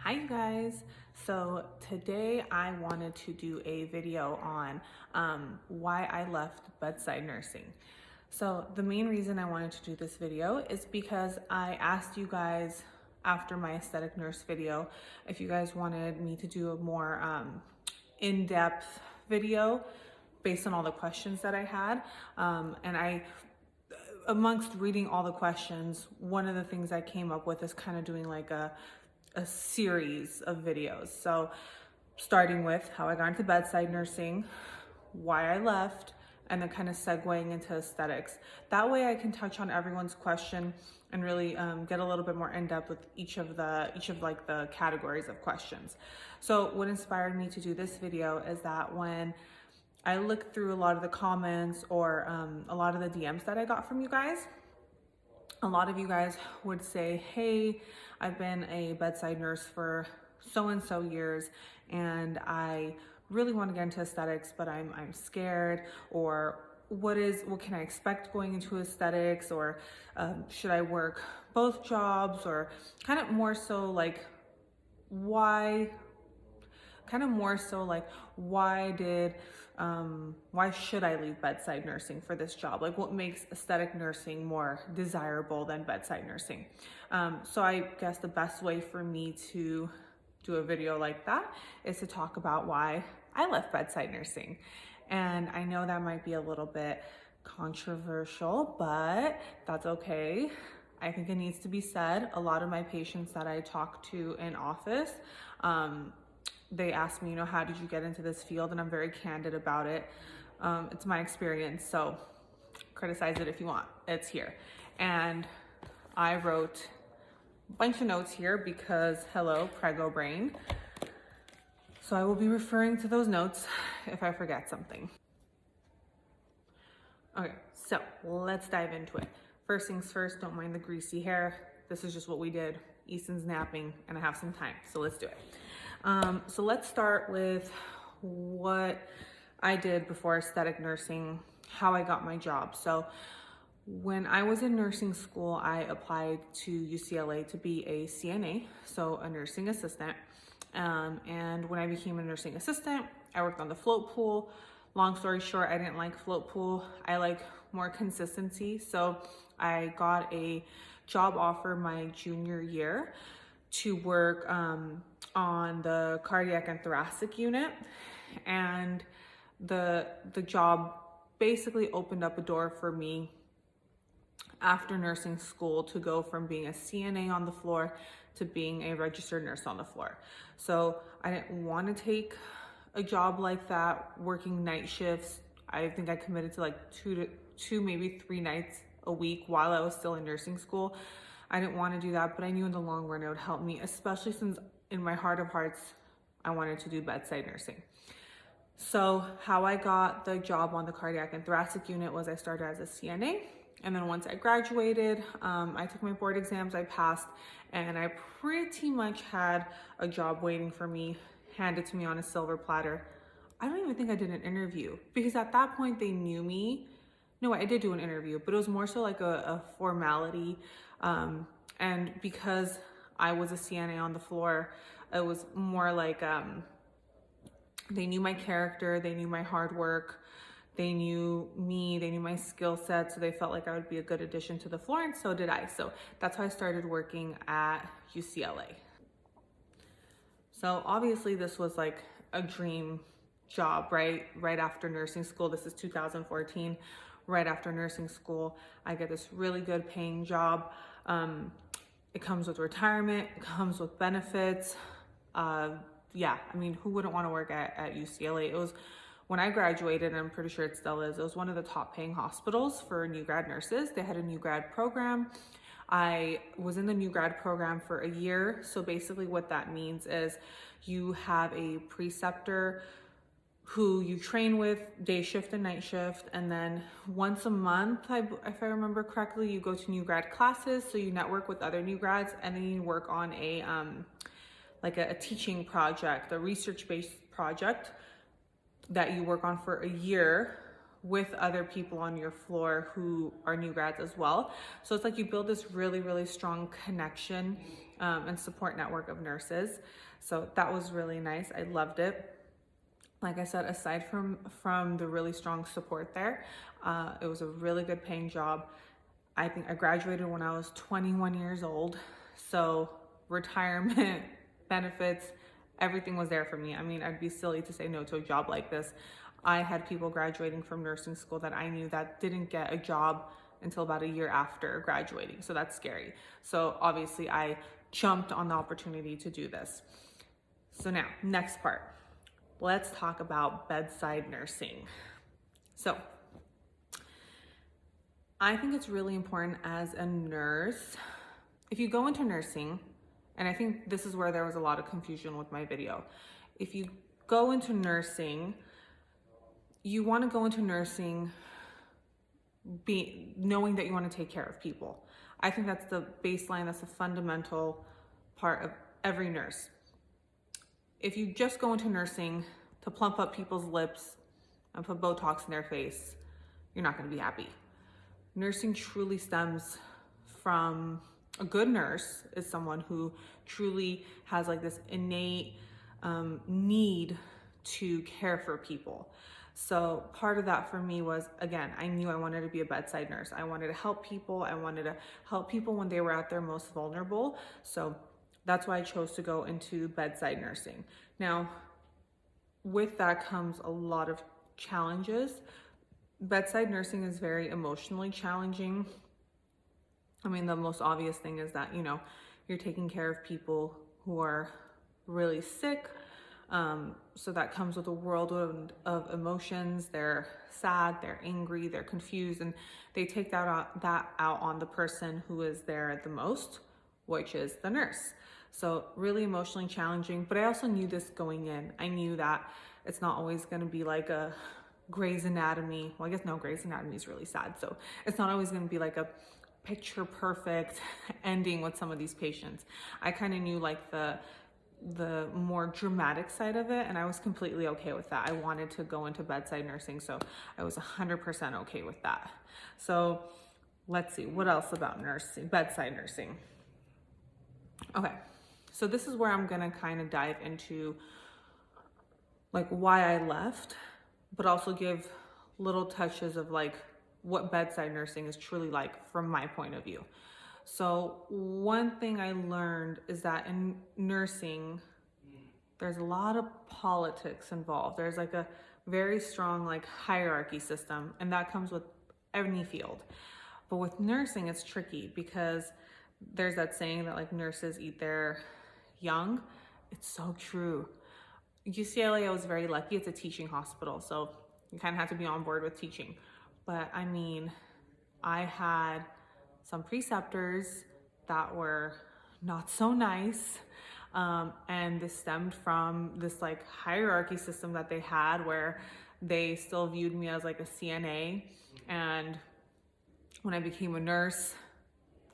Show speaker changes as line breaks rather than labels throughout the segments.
Hi you guys. So today I wanted to do a video on why I left bedside nursing. So the main reason I wanted to do this video is because I asked you guys after my aesthetic nurse video if you guys wanted me to do a more in-depth video based on all the questions that I had. Amongst reading all the questions, one of the things I came up with is kind of doing like a series of videos. So starting with how I got into bedside nursing, why I left, and then kind of segueing into aesthetics. That way I can touch on everyone's question and really get a little bit more in depth with each of like the categories of questions. So what inspired me to do this video is that when I looked through a lot of the comments or a lot of the DMs that I got from you guys, a lot of you guys would say, hey, I've been a bedside nurse for so and so years and I really want to get into aesthetics, but I'm scared, or what can I expect going into aesthetics, or should I work both jobs, or kind of more so like why why should I leave bedside nursing for this job? Like, what makes aesthetic nursing more desirable than bedside nursing? So I guess the best way for me to do a video like that is to talk about why I left bedside nursing. And I know that might be a little bit controversial, but that's okay. I think it needs to be said. A lot of my patients that I talk to in office, they ask me, how did you get into this field? And I'm very candid about it. It's my experience, so criticize it if you want. It's here. And I wrote a bunch of notes here because hello, prego brain. So I will be referring to those notes if I forget something. Okay, so let's dive into it. First things first, don't mind the greasy hair. This is just what we did. Easton's napping and I have some time, so let's do it. So let's start with what I did before aesthetic nursing, how I got my job. So when I was in nursing school, I applied to UCLA to be a CNA, so a nursing assistant. And when I became a nursing assistant, I worked on the float pool. Long story short, I didn't like float pool. I like more consistency. So I got a job offer my junior year to work on the cardiac and thoracic unit, and the job basically opened up a door for me after nursing school to go from being a CNA on the floor to being a registered nurse on the floor. So I didn't want to take a job like that, working night shifts. I think I committed to like two, maybe 3 nights a week while I was still in nursing school. I didn't want to do that, but I knew in the long run it would help me, especially since in my heart of hearts, I wanted to do bedside nursing. So how I got the job on the cardiac and thoracic unit was I started as a CNA. And then once I graduated, I took my board exams, I passed, and I pretty much had a job waiting for me, handed to me on a silver platter. I don't even think I did an interview because at that point they knew me. No, I did do an interview, but it was more so like a formality. And because I was a CNA on the floor, it was more like they knew my character, they knew my hard work, they knew me, they knew my skill set, so they felt like I would be a good addition to the floor, and so did I. So that's how I started working at UCLA. So obviously this was like a dream job, right after nursing school. This is 2014. Right after nursing school, I get this really good paying job. It comes with retirement, it comes with benefits. Yeah, I mean, who wouldn't want to work at UCLA? It was, when I graduated, and I'm pretty sure it still is, it was one of the top paying hospitals for new grad nurses. They had a new grad program. I was in the new grad program for a year. So basically what that means is you have a preceptor who you train with day shift and night shift, and then once a month, if I remember correctly, you go to new grad classes, so you network with other new grads, and then you work on a like a teaching project, a research-based project that you work on for a year with other people on your floor who are new grads as well. So it's like you build this really, really strong connection and support network of nurses. So that was really nice. I loved it. Like I said, aside from the really strong support there, it was a really good paying job. I think I graduated when I was 21 years old. So retirement, benefits, everything was there for me. I mean, I'd be silly to say no to a job like this. I had people graduating from nursing school that I knew that didn't get a job until about a year after graduating. So that's scary. So obviously I jumped on the opportunity to do this. So now, next part. Let's talk about bedside nursing. So I think it's really important as a nurse, if you go into nursing, and I think this is where there was a lot of confusion with my video. If you go into nursing, you want to go into nursing knowing that you want to take care of people. I think that's the baseline, that's the fundamental part of every nurse. If you just go into nursing to plump up people's lips and put Botox in their face, you're not going to be happy. Nursing truly stems from, a good nurse is someone who truly has like this innate need to care for people. So part of that for me was, again, I knew I wanted to be a bedside nurse. I wanted to help people. I wanted to help people when they were at their most vulnerable. So that's why I chose to go into bedside nursing. Now, with that comes a lot of challenges. Bedside nursing is very emotionally challenging. I mean, the most obvious thing is that, you know, you're taking care of people who are really sick. So that comes with a whirlwind of emotions. They're sad, they're angry, they're confused, and they take that out on the person who is there the most, which is the nurse. So really emotionally challenging, but I also knew this going in. I knew that it's not always going to be like a Grey's Anatomy. Well, I guess no, Grey's Anatomy is really sad. So it's not always going to be like a picture perfect ending with some of these patients. I kind of knew like the more dramatic side of it, and I was completely okay with that. I wanted to go into bedside nursing, so I was 100% okay with that. So let's see, what else about nursing, bedside nursing? Okay, so this is where I'm gonna kind of dive into like why I left, but also give little touches of like what bedside nursing is truly like from my point of view. So one thing I learned is that in nursing, there's a lot of politics involved. There's like a very strong like hierarchy system, and that comes with any field. But with nursing, it's tricky because there's that saying that like nurses eat their young. It's so true. UCLA, I was very lucky. It's a teaching hospital, so you kind of have to be on board with teaching. But I mean, I had some preceptors that were not so nice. And this stemmed from this like hierarchy system that they had where they still viewed me as like a CNA. And when I became a nurse,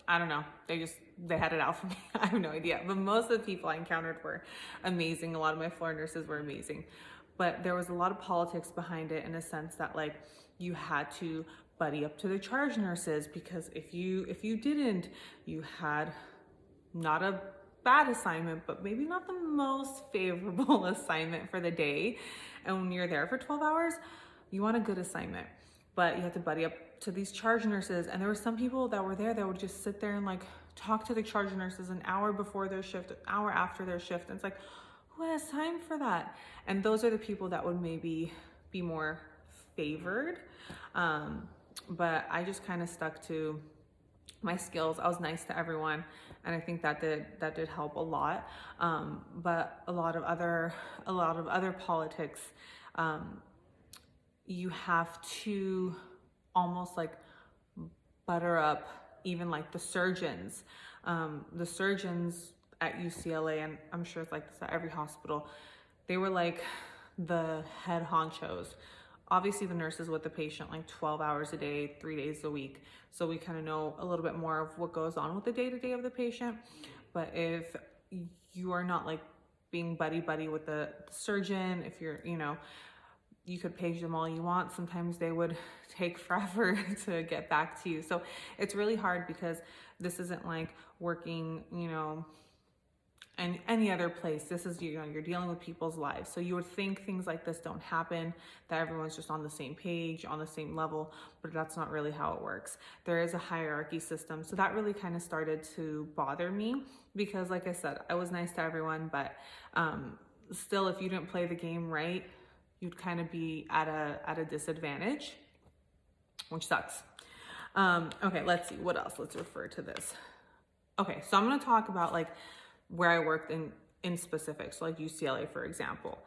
I don't know, they had it out for me. I have no idea. But most of the people I encountered were amazing. A lot of my floor nurses were amazing. But there was a lot of politics behind it in a sense that like you had to buddy up to the charge nurses, because if you didn't, you had not a bad assignment, but maybe not the most favorable assignment for the day. And when you're there for 12 hours, you want a good assignment, but you have to buddy up to these charge nurses. And there were some people that were there that would just sit there and like talk to the charge nurses an hour before their shift, an hour after their shift. And it's like, who has time for that? And those are the people that would maybe be more favored. But I just kind of stuck to my skills. I was nice to everyone, and I think that did help a lot. But a lot of other politics, you have to almost like butter up even like the surgeons. The surgeons at UCLA, and I'm sure it's like this at every hospital, they were like the head honchos. Obviously the nurse is with the patient like 12 hours a day, 3 days a week. So we kind of know a little bit more of what goes on with the day-to-day of the patient. But if you are not like being buddy-buddy with the surgeon, if you're, you could page them all you want. Sometimes they would take forever to get back to you. So it's really hard because this isn't like working, in any other place. This is, you're dealing with people's lives. So you would think things like this don't happen, that everyone's just on the same page, on the same level, but that's not really how it works. There is a hierarchy system. So that really kind of started to bother me because, like I said, I was nice to everyone, but still, if you didn't play the game right, you'd kind of be at a disadvantage, which sucks. Okay, let's see, what else? Let's refer to this. Okay, so I'm gonna talk about like where I worked in specific, so like UCLA, for example.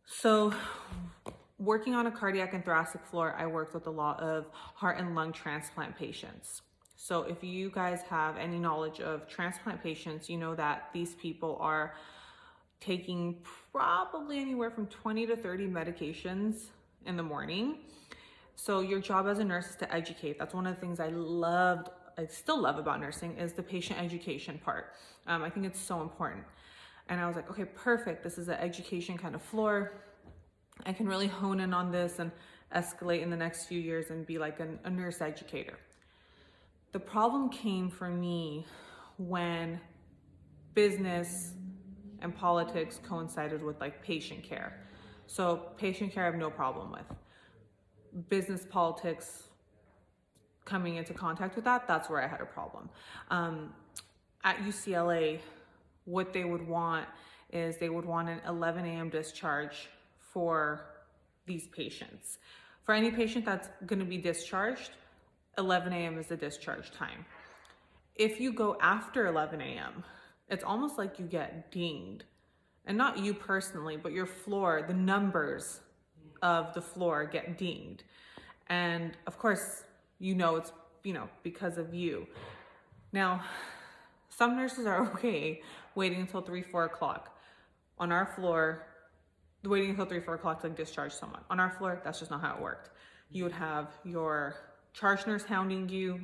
So working on a cardiac and thoracic floor, I worked with a lot of heart and lung transplant patients. So if you guys have any knowledge of transplant patients, you know that these people are taking probably anywhere from 20 to 30 medications in the morning. So your job as a nurse is to educate. That's one of the things I still love about nursing, is the patient education part. I think it's so important. And I was like, okay, perfect. This is an education kind of floor. I can really hone in on this and escalate in the next few years and be like a nurse educator. The problem came for me when business and politics coincided with like patient care. So patient care I have no problem with. Business politics coming into contact with that's where I had a problem. At UCLA, what they would want is they would want an 11 a.m. discharge for these patients. For any patient that's going to be discharged, 11 a.m. is the discharge time. If you go after 11 a.m., it's almost like you get dinged. And not you personally, but your floor, the numbers of the floor get dinged. And of course, it's, because of you. Now, some nurses are okay waiting until 3, 4 o'clock. On our floor, waiting until 3, 4 o'clock to discharge someone. On our floor, that's just not how it worked. You would have your charge nurse hounding you.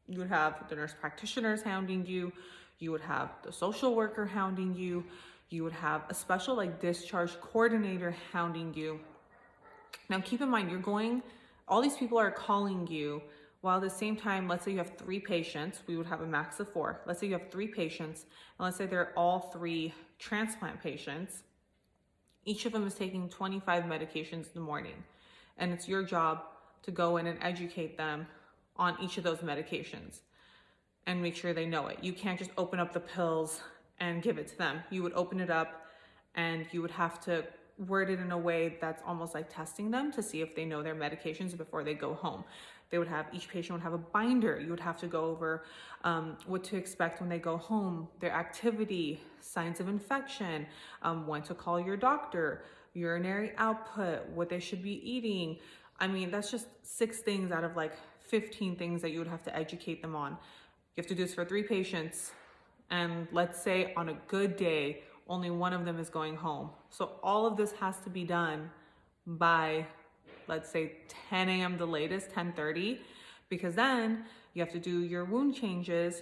You would have the nurse practitioners hounding you. You would have the social worker hounding you. You would have a special like discharge coordinator hounding you. Now keep in mind, all these people are calling you while at the same time, let's say you have 3 patients, we would have a max of 4. Let's say you have 3 patients, and let's say they're all 3 transplant patients. Each of them is taking 25 medications in the morning. And it's your job to go in and educate them on each of those medications and make sure they know it. You can't just open up the pills and give it to them. You would open it up and you would have to word it in a way that's almost like testing them to see if they know their medications before they go home. Each patient would have a binder. You would have to go over what to expect when they go home, their activity, signs of infection, when to call your doctor, urinary output, what they should be eating. I mean, that's just 6 things out of like 15 things that you would have to educate them on. You have to do this for 3 patients. And let's say on a good day, only one of them is going home. So all of this has to be done by, let's say 10 a.m. the latest, 10:30, because then you have to do your wound changes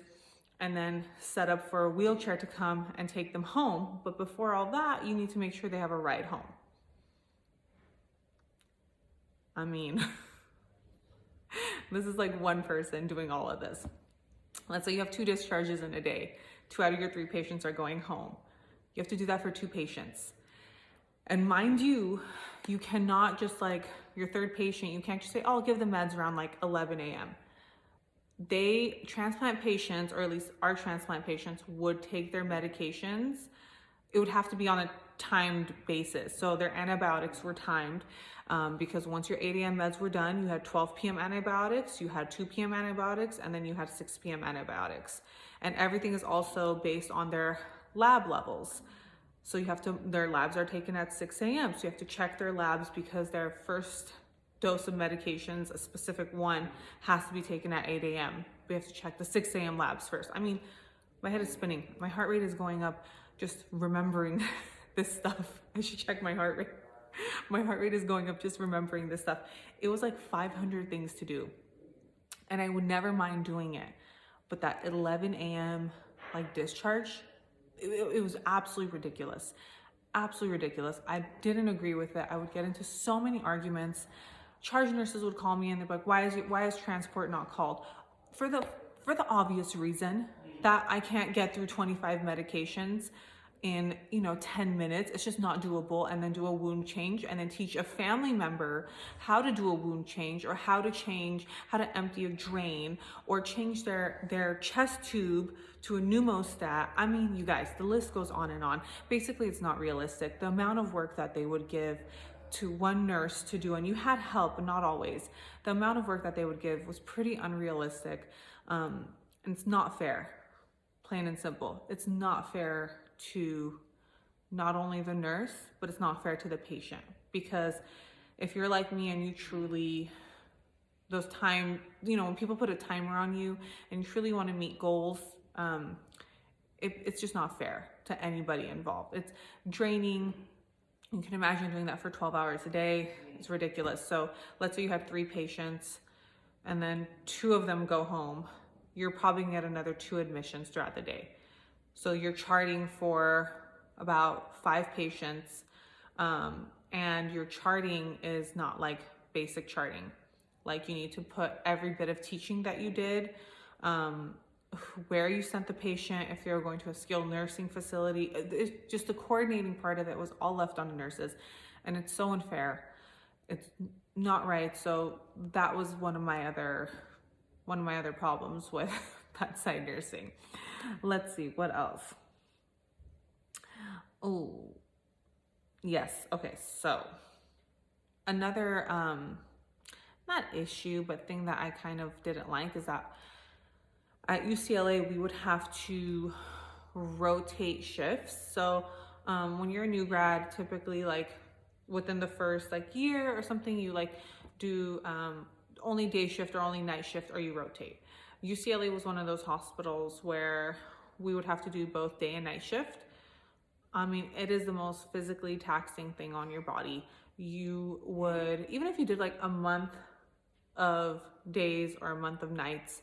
and then set up for a wheelchair to come and take them home. But before all that, you need to make sure they have a ride home. I mean, this is like one person doing all of this. Let's say you have 2 discharges in a day. 2 out of your 3 patients are going home. You have to do that for 2 patients. And mind you, you cannot just like your 3rd patient, you can't just say, oh, I'll give the meds around like 11 a.m. Transplant patients, or at least our transplant patients, would take their medications. It would have to be on a timed basis. So their antibiotics were timed because once your 8 a.m. meds were done, you had 12 p.m. antibiotics, you had 2 p.m. antibiotics, and then you had 6 p.m. antibiotics. And everything is also based on their lab levels. So their labs are taken at 6 a.m. So you have to check their labs because their first dose of medications, a specific one, has to be taken at 8 a.m. We have to check the 6 a.m. labs first. I mean, my head is spinning. My heart rate is going up just remembering this stuff. I should check my heart rate. My heart rate is going up just remembering this stuff. It was like 500 things to do. And I would never mind doing it. But that 11 a.m. like discharge, it was absolutely ridiculous. absolutely ridiculous. I didn't agree with it. I would get into so many arguments. Charge nurses would call me and they'd be like, why is transport not called? For the obvious reason that I can't get through 25 medications in 10 minutes. It's just not doable. And then do a wound change and then teach a family member how to do a wound change, or how to empty a drain, or change their chest tube to a pneumostat. I mean, you guys, the list goes on and on. Basically, it's not realistic. The amount of work that they would give to one nurse to do, and you had help, but not always. The amount of work that they would give was pretty unrealistic. And it's not fair, plain and simple. It's not fair to not only the nurse, but it's not fair to the patient. Because if you're like me and you truly, when people put a timer on you and you truly want to meet goals, it's just not fair to anybody involved. It's draining. You can imagine doing that for 12 hours a day. It's ridiculous. So let's say you have 3 patients and then 2 of them go home. You're probably gonna get another 2 admissions throughout the day. So you're charting for about 5 patients, and your charting is not like basic charting. Like, you need to put every bit of teaching that you did, where you sent the patient, if they were going to a skilled nursing facility. It's just the coordinating part of it was all left on the nurses, and it's so unfair. It's not right. So that was one of my other problems with bedside nursing. Let's see, what else? Oh, yes. Okay, so another not issue, but thing that I kind of didn't like is that at UCLA we would have to rotate shifts. So when you're a new grad, typically like within the first year or something, you do only day shift or only night shift, or you rotate. UCLA was one of those hospitals where we would have to do both day and night shift. I mean, it is the most physically taxing thing on your body. You would, even if you did a month of days or a month of nights,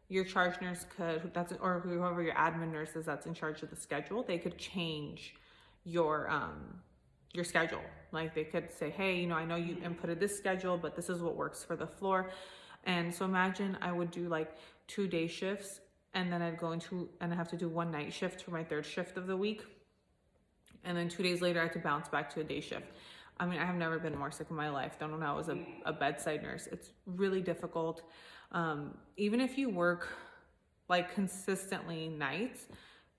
your charge nurse could, or whoever your admin nurse is that's in charge of the schedule, they could change your schedule. Like, they could say, hey, I know you inputted this schedule, but this is what works for the floor. And so imagine I would do 2 day shifts, and then I'd go into, and I have to do 1 night shift for my 3rd shift of the week. And then 2 days later, I had to bounce back to a day shift. I mean, I have never been more sick in my life than when I was a bedside nurse. It's really difficult. Even if you work consistently nights,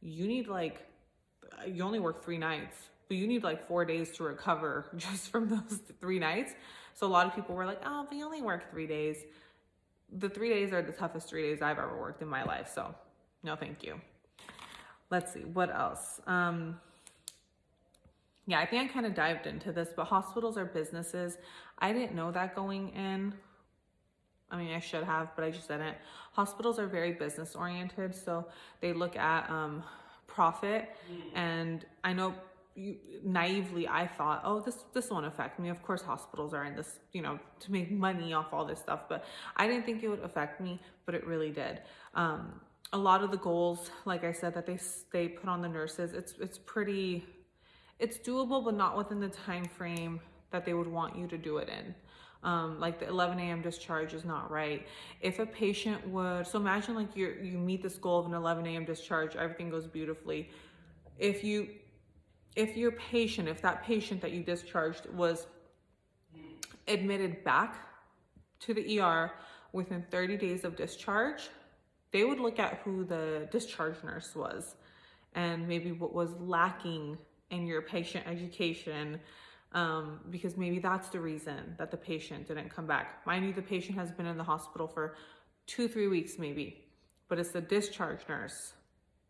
you need you only work 3 nights, but you need 4 days to recover just from those 3 nights. So a lot of people were like, oh, but you only work 3 days. The 3 days are the toughest 3 days I've ever worked in my life. So no, thank you. Let's see, what else? Yeah, I think I kind of dived into this, but hospitals are businesses. I didn't know that going in. I mean, I should have, but I just didn't. Hospitals are very business oriented. So they look at profit. And I know naively, I thought, oh, this won't affect me. Of course, hospitals are in this, to make money off all this stuff, but I didn't think it would affect me, but it really did. A lot of the goals, like I said, that they put on the nurses, it's doable, but not within the time frame that they would want you to do it in. The 11 a.m. discharge is not right. If a patient would, so imagine you meet this goal of an 11 a.m. discharge, everything goes beautifully. If that patient that you discharged was admitted back to the ER within 30 days of discharge, they would look at who the discharge nurse was and maybe what was lacking in your patient education, because maybe that's the reason that the patient didn't come back. Mind you, the patient has been in the hospital for 2-3 weeks maybe, but it's the discharge nurse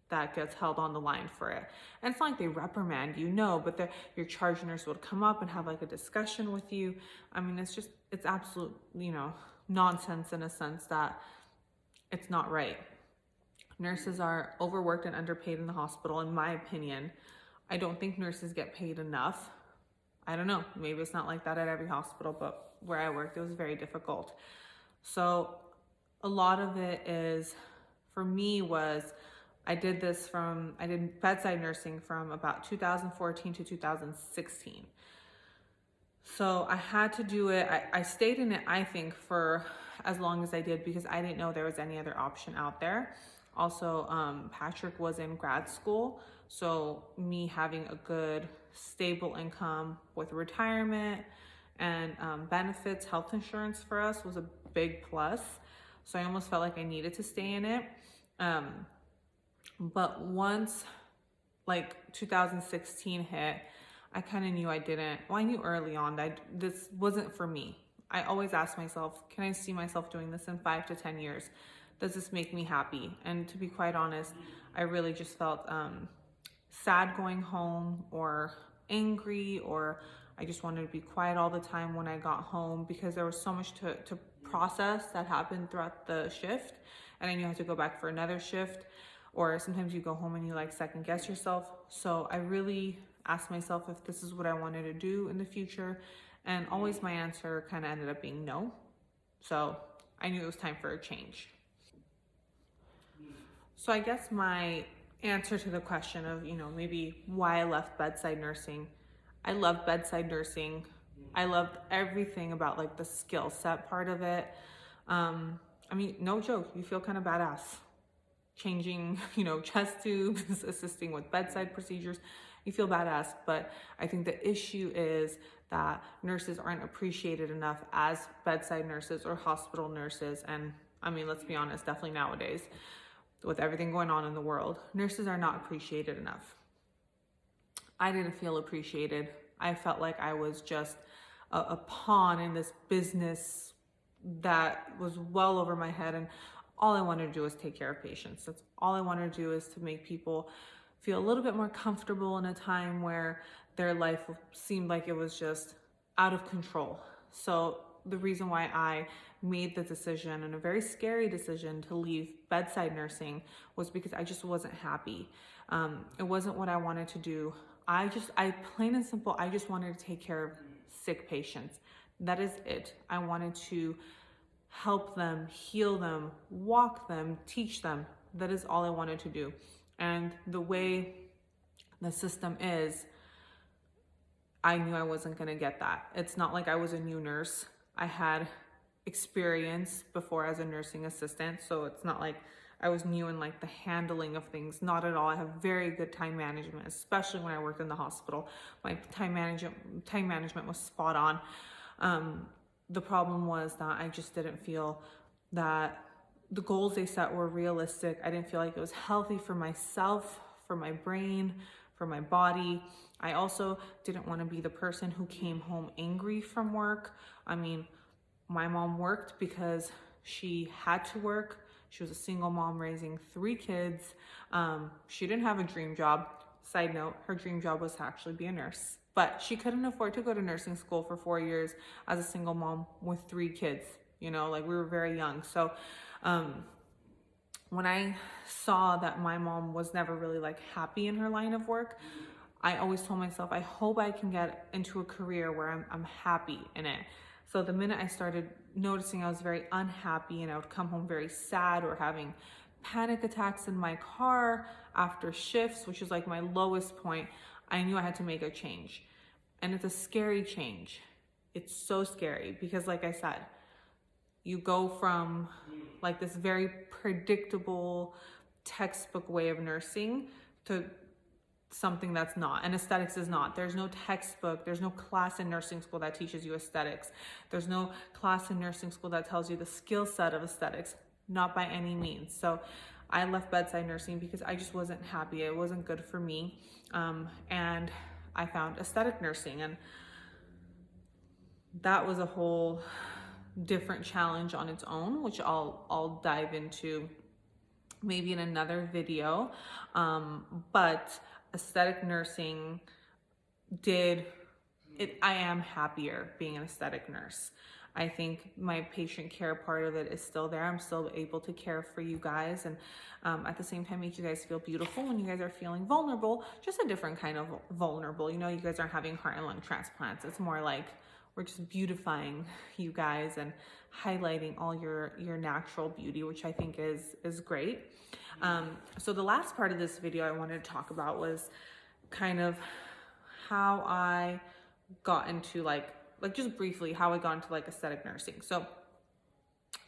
that gets held on the line for it. And it's not like they reprimand you, no, but your charge nurse would come up and have a discussion with you. I mean, it's absolute, nonsense in a sense that it's not right. Nurses are overworked and underpaid in the hospital, in my opinion. I don't think nurses get paid enough. I don't know, maybe it's not like that at every hospital, but where I worked, it was very difficult. So a lot of it is, for me, was I did bedside nursing from about 2014 to 2016. So I had to do it. I stayed in it, I think, for as long as I did because I didn't know there was any other option out there. Also, Patrick was in grad school. So me having a good, stable income with retirement and benefits, health insurance for us was a big plus. So I almost felt like I needed to stay in it. But once like 2016 hit, I kind of knew I knew early on that this wasn't for me. I always asked myself, can I see myself doing this in 5 to 10 years? Does this make me happy? And to be quite honest, I really just felt sad going home or angry, or I just wanted to be quiet all the time when I got home because there was so much to process that happened throughout the shift. And I knew I had to go back for another shift, or sometimes you go home and you like second guess yourself. So I really asked myself if this is what I wanted to do in the future. And always my answer kind of ended up being no. So I knew it was time for a change. So I guess my answer to the question of, maybe why I left bedside nursing. I loved bedside nursing. I loved everything about like the skill set part of it. No joke, you feel kind of badass. Changing, chest tubes, assisting with bedside procedures, you feel badass. But I think the issue is that nurses aren't appreciated enough as bedside nurses or hospital nurses. And let's be honest, definitely nowadays, with everything going on in the world, nurses are not appreciated enough. I didn't feel appreciated. I felt like I was just a pawn in this business that was well over my head, and all I wanted to do was take care of patients. That's all I wanted to do, is to make people feel a little bit more comfortable in a time where their life seemed like it was just out of control. So the reason why I made the decision, and a very scary decision, to leave bedside nursing was because I just wasn't happy. It wasn't what I wanted to do. I plain and simple, I just wanted to take care of sick patients. That is it. I wanted to help them, heal them, walk them, teach them. That is all I wanted to do. And the way the system is, I knew I wasn't going to get that. It's not like I was a new nurse. I had experience before as a nursing assistant, so it's not like I was new in like the handling of things. Not at all. I have very good time management, especially when I worked in the hospital. My time management was spot on. The problem was that I just didn't feel that the goals they set were realistic. I didn't feel like it was healthy for myself, for my brain, for my body. I also didn't want to be the person who came home angry from work. My mom worked because she had to work. She was a single mom raising 3 kids. She didn't have a dream job. Side note, her dream job was to actually be a nurse. But she couldn't afford to go to nursing school for 4 years as a single mom with 3 kids. We were very young. So when I saw that my mom was never really like happy in her line of work, I always told myself, I hope I can get into a career where I'm happy in it. So the minute I started noticing I was very unhappy and I would come home very sad or having panic attacks in my car after shifts, which is like my lowest point, I knew I had to make a change. And it's a scary change. It's so scary because, like I said, you go from like this very predictable textbook way of nursing to something that's not. And aesthetics is not. There's no textbook, there's no class in nursing school that teaches you aesthetics. There's no class in nursing school that tells you the skill set of aesthetics, not by any means. So I left bedside nursing because I just wasn't happy. It wasn't good for me. And I found aesthetic nursing, and that was a whole different challenge on its own, which I'll dive into maybe in another video. But aesthetic nursing I am happier being an aesthetic nurse. I think my patient care part of it is still there. I'm still able to care for you guys, and at the same time make you guys feel beautiful when you guys are feeling vulnerable, just a different kind of vulnerable. You guys aren't having heart and lung transplants. It's more like we're just beautifying you guys and highlighting all your natural beauty, which I think is great. So the last part of this video I wanted to talk about was kind of how I got into like just briefly how I got into like aesthetic nursing. So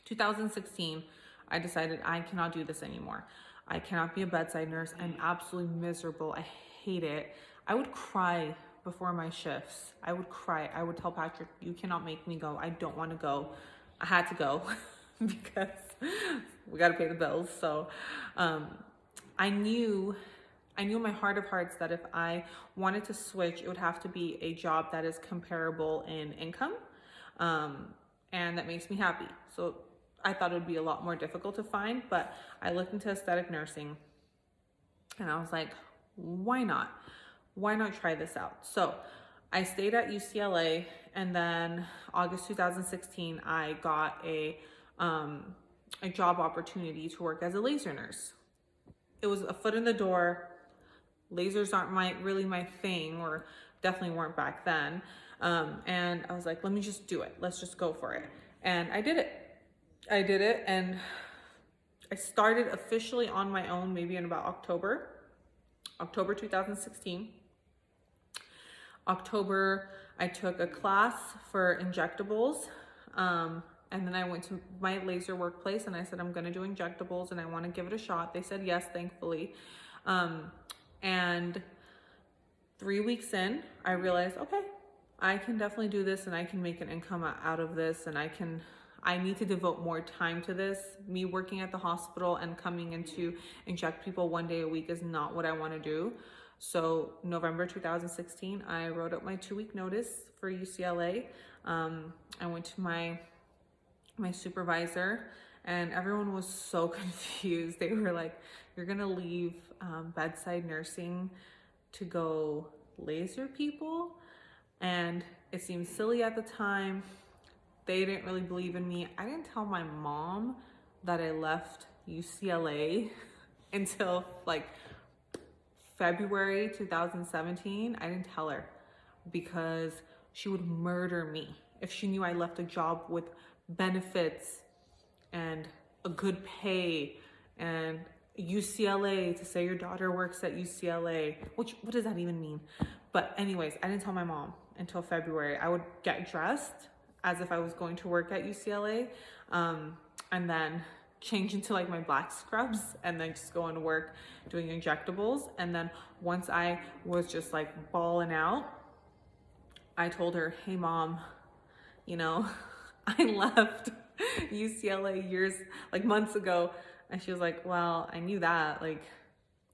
2016, I decided I cannot do this anymore. I cannot be a bedside nurse. I'm absolutely miserable. I hate it. I would cry before my shifts. I would cry. I would tell Patrick, you cannot make me go. I don't want to go. I had to go because we got to pay the bills. So I knew in my heart of hearts that if I wanted to switch, it would have to be a job that is comparable in income, and that makes me happy. So I thought it would be a lot more difficult to find, but I looked into aesthetic nursing and I was like, why not? Why not try this out? So I stayed at UCLA, and then August 2016, I got a job opportunity to work as a laser nurse. It was a foot in the door. Lasers aren't really my thing, or definitely weren't back then. And I was like, let me just do it. Let's just go for it. And I did it. And I started officially on my own maybe in about October 2016. October, I took a class for injectables. And then I went to my laser workplace and I said, I'm going to do injectables and I want to give it a shot. They said yes, thankfully. And 3 weeks in, I realized, okay, I can definitely do this and I can make an income out of this, and I need to devote more time to this. Me working at the hospital and coming in to inject people 1 day a week is not what I want to do. So November 2016, I wrote up my 2-week notice for UCLA. I went to my supervisor, and everyone was so confused. They were like, you're gonna leave bedside nursing to go laser people? And it seemed silly at the time. They didn't really believe in me. I didn't tell my mom that I left UCLA until like February 2017. I didn't tell her because she would murder me if she knew I left a job with benefits and a good pay and UCLA, to say your daughter works at UCLA, what does that even mean? But anyways, I didn't tell my mom until February. I would get dressed as if I was going to work at UCLA, and then change into like my black scrubs and then just go into work doing injectables. And then once I was just like balling out, I told her, hey mom, you know, I left UCLA months ago. And she was like, well, I knew that. Like,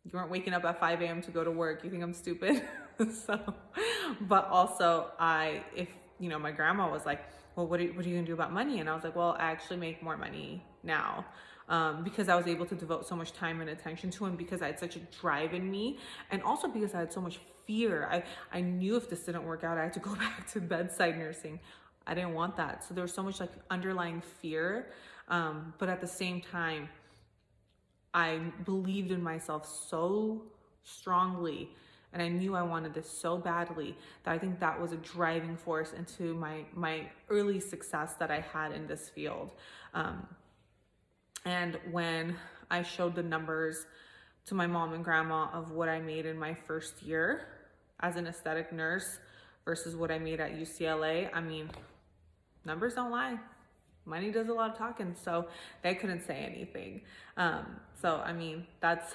you weren't waking up at 5 a.m. to go to work. You think I'm stupid? So, but also my grandma was like, well, what are you gonna do about money? And I was like, well, I actually make more money now, because I was able to devote so much time and attention to him, because I had such a drive in me. And also because I had so much fear. I knew if this didn't work out, I had to go back to bedside nursing. I didn't want that. So there was so much like underlying fear. But at the same time, I believed in myself so strongly, and I knew I wanted this so badly, that I think that was a driving force into my early success that I had in this field. And when I showed the numbers to my mom and grandma of what I made in my first year as an aesthetic nurse versus what I made at UCLA, I mean, numbers don't lie. Money does a lot of talking, so they couldn't say anything. So I mean, that's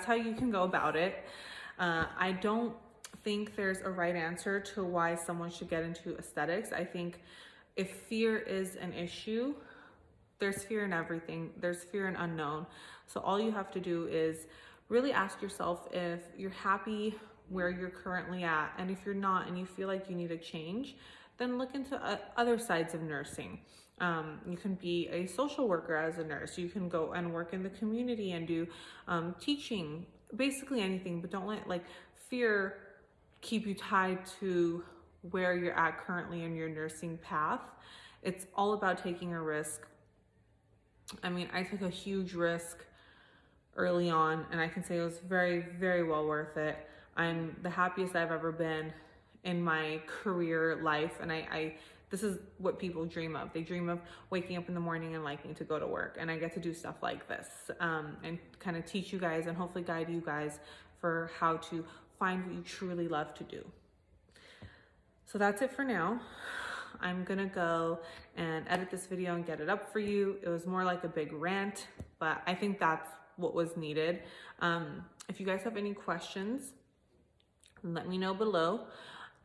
how you can go about it. I don't think there's a right answer to why someone should get into aesthetics. I think if fear is an issue, there's fear in everything. There's fear in unknown. So all you have to do is really ask yourself if you're happy where you're currently at, and if you're not and you feel like you need a change, then look into other sides of nursing. You can be a social worker as a nurse. You can go and work in the community and do teaching, basically anything, but don't let like fear keep you tied to where you're at currently in your nursing path. It's all about taking a risk. I mean, I took a huge risk early on, and I can say it was very, very well worth it. I'm the happiest I've ever been in my career life, and I this is what people dream of. They dream of waking up in the morning and liking to go to work. And I get to do stuff like this and kind of teach you guys and hopefully guide you guys for how to find what you truly love to do. So that's it for now. I'm gonna go and edit this video and get it up for you. It was more like a big rant, but I think that's what was needed. If you guys have any questions, let me know below.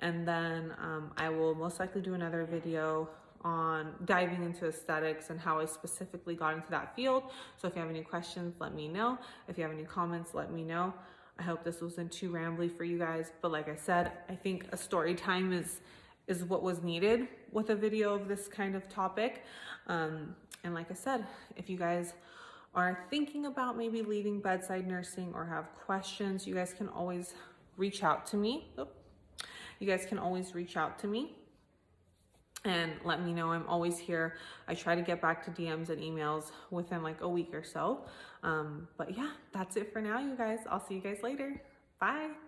And then I will most likely do another video on diving into aesthetics and how I specifically got into that field. So if you have any questions, let me know. If you have any comments, let me know. I hope this wasn't too rambly for you guys, but like I said, I think a story time is what was needed with a video of this kind of topic. And like I said, if you guys are thinking about maybe leaving bedside nursing or have questions, you guys can always reach out to me. You guys can always reach out to me and let me know. I'm always here. I try to get back to DMs and emails within like a week or so. But yeah, that's it for now, you guys. I'll see you guys later. Bye.